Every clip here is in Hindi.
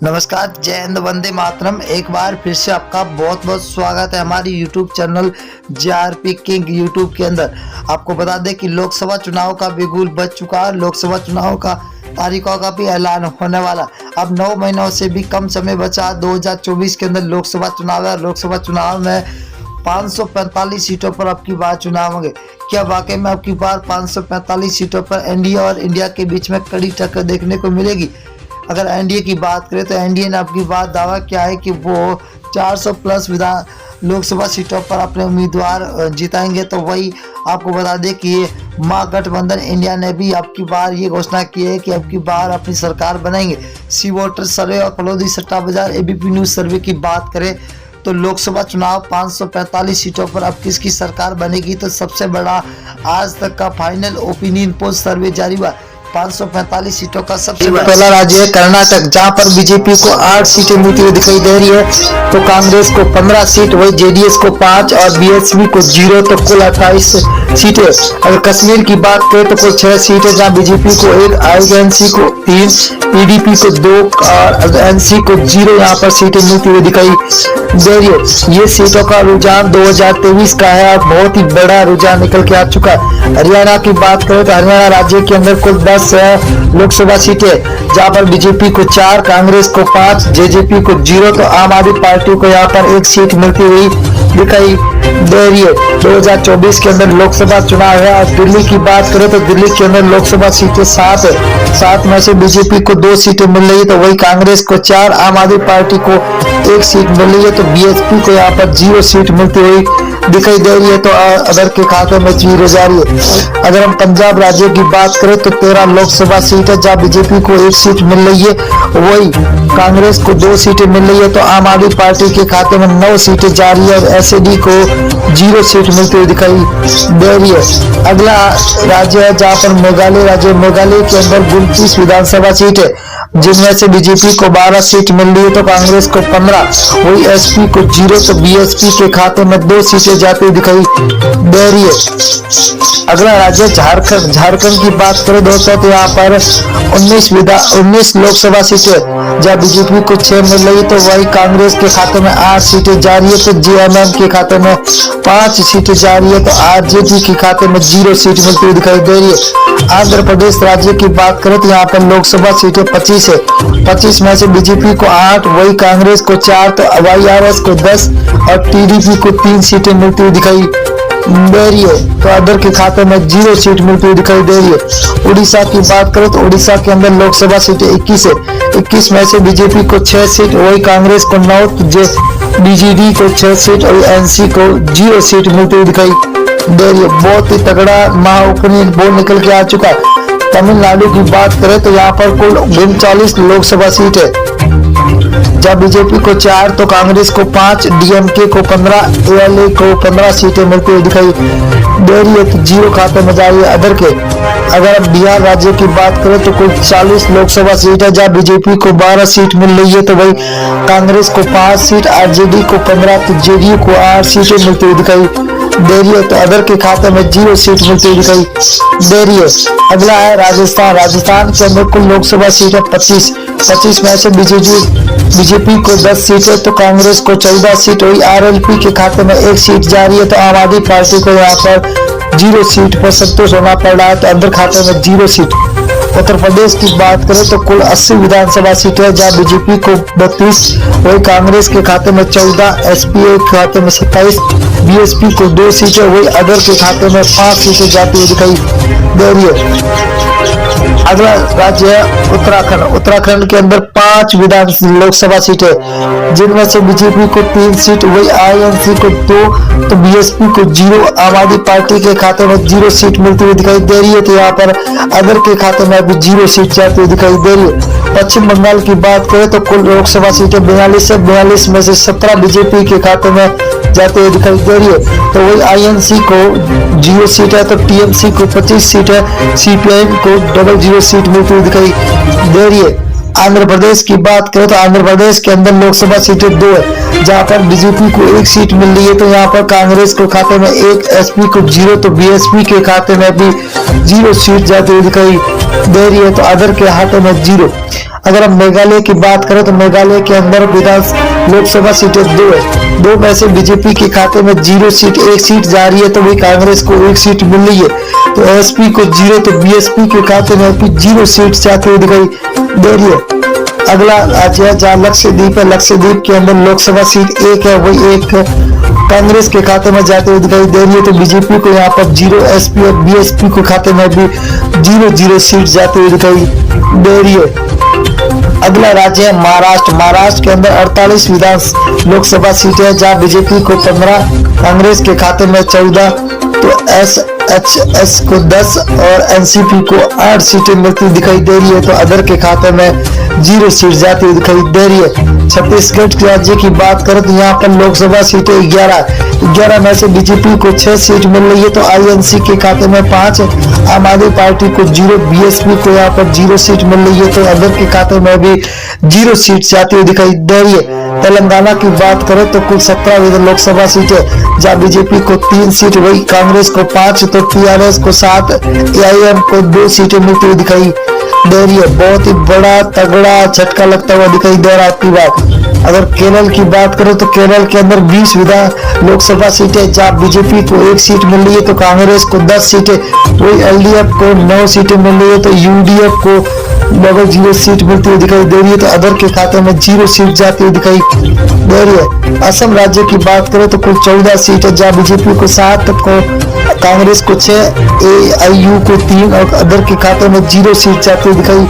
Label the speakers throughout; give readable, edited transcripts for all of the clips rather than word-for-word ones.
Speaker 1: नमस्कार, जय हिंद, वंदे मातरम। एक बार फिर से आपका बहुत बहुत स्वागत है हमारी YouTube channel GRP king YouTube के अंदर। आपको बता दें कि लोकसभा चुनाव का बिगुल बज चुका है। लोकसभा चुनाव का तारीखों का भी ऐलान होने वाला। अब 9 महीनों से भी कम समय बचा। 2024 के अंदर लोकसभा चुनाव है। लोकसभा चुनाव में 545 सीटों पर अब की बार चुनाव होंगे। क्या वाकई में अब की बार 545 सीटों पर एनडीए और इंडिया के बीच में कड़ी टक्कर देखने को मिलेगी? अगर एनडीए की बात करें तो एनडीए ने अब की बार दावा किया है कि वो 400 प्लस लोकसभा सीटों पर अपने उम्मीदवार जिताएंगे। तो वही आपको बता दें कि ये महागठबंधन इंडिया ने भी अब की बार ये घोषणा की है कि अब की बार अपनी सरकार बनाएंगे। सी वोटर सर्वे और कलौदी सट्टा बाजार एबीपी न्यूज सर्वे की बात करें तो लोकसभा चुनाव 545 सीटों पर अब किसकी सरकार बनेगी, तो सबसे बड़ा आज तक का फाइनल ओपिनियन पोल सर्वे जारी हुआ। 545 सीटों का सबसे पहला राज्य है कर्नाटक, जहां पर बीजेपी को 8 सीटें मिलती हुई दिखाई दे रही है। तो कांग्रेस को 15 सीट, वही जेडीएस को 5 और बीएसपी को 0, तो कुल 28 सीटें। अगर कश्मीर की बात करें तो कुल 6 सीटें, जहां बीजेपी को 1, आईएनसी को 3, पीडीपी को 2 और एनसी को 0 यहाँ पर सीटें मिलती हुई दिखाई दे रही है। ये सीटों का रुझान 2023 का है और बहुत ही बड़ा रुझान निकल के आ चुका है। हरियाणा की बात करें तो हरियाणा राज्य के अंदर कुल 10 लोकसभा सीटें, जहां पर बीजेपी को 4, कांग्रेस को 5, जेजेपी को 0, तो आम आदमी पार्टी को यहाँ पर 1 सीट मिलती हुई दिखाई दे रही है। 2024 के अंदर लोकसभा चुनाव है। और दिल्ली की बात करें तो दिल्ली के अंदर लोकसभा सीटें 7 है। 7 में से बीजेपी को 2 सीटें मिल रही है, तो वही कांग्रेस को 4, आम आदमी पार्टी को 1 सीट मिल रही है, तो बीएसपी को यहाँ पर 0 सीट मिलती हुई दिखाई दे रही है। तो अदर के खाते में 0 जा रही है। अगर हम पंजाब राज्य की बात करें तो 13 लोकसभा सीट है, जहाँ बीजेपी को 1 सीट मिल रही है, वही कांग्रेस को 2 सीटें मिल रही है, तो आम आदमी पार्टी के खाते में 9 सीटें जा रही है और एसएडी को 0 सीट मिलती हुई दिखाई दे रही है। अगला राज्य है जहाँ पर मेघालय राज्य। मेघालय के अंदर 29 विधानसभा सीट है, जिनमें से बीजेपी को 12 सीट मिल रही है, तो कांग्रेस को 15, वही एसपी को 0, तो बीएसपी के खाते में 2 सीटें जाती हुई दिखाई दे रही है। अगला राज्य झारखंड। झारखंड की बात करें दोस्तों तो यहाँ पर 19 लोकसभा सीटें, जहाँ बीजेपी को 6 मिल रही है, तो वही कांग्रेस के खाते में 8 सीटें जा रही है, तो जेएमएम के खाते में 5 सीटें जा रही है, तो आरजेडी के खाते में 0 सीट मिलती हुई दिखाई दे रही है। आंध्र प्रदेश राज्य की बात करें तो यहाँ पर लोकसभा सीटें 25 है। 25 में से बीजेपी को 8, वही कांग्रेस को 4, तो वाईआरएस को 10 और टीडीपी को 3 सीटें मिलती हुई दिखाई दे रही है, तो अदर के खाते में 0 सीट मिलती हुई दिखाई दे रही है। उड़ीसा की बात करें तो उड़ीसा के अंदर लोकसभा सीटें 21 है। 21 में से बीजेपी को 6 सीट, वही कांग्रेस को 9, बीजेडी को 6 सीट और एनसी को 0 सीट मिलती हुई दिखाई दे रही है। बहुत ही तगड़ा महाउपनियन पोल निकल के आ चुका है। तमिलनाडु की बात करें तो यहाँ पर कुल 39 लोकसभा सीट है, जहाँ बीजेपी को 4, तो कांग्रेस को 5, डीएमके को 15, एएलए को 15 सीटें मिलती हुई दिखाई दे रही है, तो 0 खाते में जा रही है अदर के। अगर अब बिहार राज्य की बात करें तो कुल 40 लोकसभा सीट है, जहाँ बीजेपी को 12 सीट मिल रही है, तो वही कांग्रेस को 5 सीट, आरजेडी को 15, तो जेडीयू को 8 सीटें मिलती हुई दिखाई दे रही है, तो अदर के खाते में 0 सीट मिलती हुई दिखाई दे रही है। अगला है राजस्थान। राजस्थान के अंदर कुल लोकसभा सीट है 25 में से बीजेपी को 10 सीट है, तो कांग्रेस को 14 सीट, वही आरएलपी के खाते में 1 सीट जा रही है, तो आम आदमी पार्टी को यहाँ पर 0 सीट पर संतोष होना पड़ रहा है, तो अंदर खाते में 0 सीट। उत्तर प्रदेश की बात करें तो कुल 80 विधानसभा सीटें हैं, जहाँ बीजेपी को 32, वही कांग्रेस के खाते में 14, एसपीए के खाते में 27, बीएसपी को 2 सीटें, वही अदर के खाते में 5 सीटें जाती हुई दिखाई दे रही है। अगला राज्य है उत्तराखंड। उत्तराखंड के अंदर 5 लोकसभा सीटें, जिनमें से बीजेपी को 3 सीट, वही आईएनसी को 2, तो बीएसपी को 0, आम आदमी पार्टी के खाते में 0 सीट मिलती हुई दिखाई दे रही है, तो यहाँ पर अदर के खाते में भी 0 सीट जाती हुई दिखाई दे रही है। पश्चिम बंगाल की बात करें तो कुल लोकसभा सीटें 42 है। 42 में से 17 बीजेपी के खाते में जाते हुए दिखाई दे रही है, तो वही आईएनसी को 0 सीट है, तो टीएमसी को 25 सीट है, सीपीआईएम को 00 सीट मिलती हुई दिखाई दे रही है। आंध्र प्रदेश की बात करें तो आंध्र प्रदेश के अंदर लोकसभा सीटें 2 है, जहां पर बीजेपी को 1 सीट मिल रही है। तो यहाँ पर कांग्रेस को खाते में 1, एसपी को 0, तो बीएसपी के खाते में भी 0 सीट जाती हुई दिखाई दे रही है, तो अदर के हाथों में 0। अगर हम मेघालय की बात करें तो मेघालय के अंदर लोकसभा सीटें 2 है, 2 में से बीजेपपी के खाते में 0 सीट, 1 सीट जा रही है, तो वही कांग्रेस को 1 सीट मिल रही है। तो एसपी को 0, तो बीएसपी के खाते में भी 0 सीट जाती हुई दिखाई दे रही है। अगला राज्य है जहाँ लक्षद्वीप है, लक्षद्वीप के अंदर लोकसभा सीट 1 है, वही 1 कांग्रेस के खाते में जाते हुए दिखाई दे रही है, तो बीजेपी को यहाँ पर 0, एसपी और बीएसपी के खाते में भी 0 सीट जाती हुई दिखाई दे रही है। अगला राज्य है महाराष्ट्र, महाराष्ट्र के अंदर 48 लोकसभा सीटें हैं, जहाँ बीजेपी को 15, कांग्रेस के खाते में 14, तो एसएचएस को 10 और एनसीपी को 8 सीटें मिलती दिखाई दे रही है, तो अदर के खाते में 0 सीट जाती हुई दिखाई दे रही है। छत्तीसगढ़ राज्य की बात करें तो यहाँ पर लोकसभा सीटें 11 में से बीजेपी को 6 सीट मिल रही है, तो आईएनसी के खाते में 5, आम आदमी पार्टी को 0, बीएसपी को यहाँ पर 0 सीट मिल रही है, तो अदर के खाते में भी 0 सीट जाती हुई दिखाई दे रही है। तेलंगाना की बात करें तो कुल 17 लोकसभा सीटें, जहाँ बीजेपी को 3 सीट, वही कांग्रेस को 5, तो टीआरएस को 7, एआईएम को 2 सीटें मिलती हुई दिखाई दे रही है। बहुत ही बड़ा तगड़ा झटका लगता हुआ दिखाई दे रहा है आपकी बात। अगर केरल की बात करें तो केरल के अंदर 20 लोकसभा सीटें, जहाँ बीजेपी को 1 सीट मिल रही है, तो कांग्रेस को 10 सीटें, वही एलडीएफ को 9 सीटें मिल रही है, तो यूडीएफ को लगभग 0 सीट मिलती हुई दिखाई दे रही है, तो अदर के खाते में 0 सीट जाती हुई दिखाई दे रही है। असम राज्य की बात करें तो कुल 14 सीट है, जहाँ बीजेपी को 7, को कांग्रेस को 6, एआईयू को 3 और अदर के खाते में 0 सीट जाती हुई दिखाई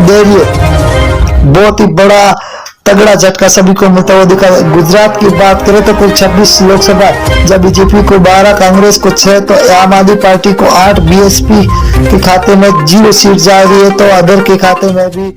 Speaker 1: दे रही है। बहुत ही बड़ा तगड़ा झटका सभी को मिलता हुआ दिखा। गुजरात की बात करें तो कुल 26 लोकसभा, जब बीजेपी को 12, कांग्रेस को 6, तो आम आदमी पार्टी को 8, बीएसपी के खाते में 0 सीट जा रही है, तो अदर के खाते में भी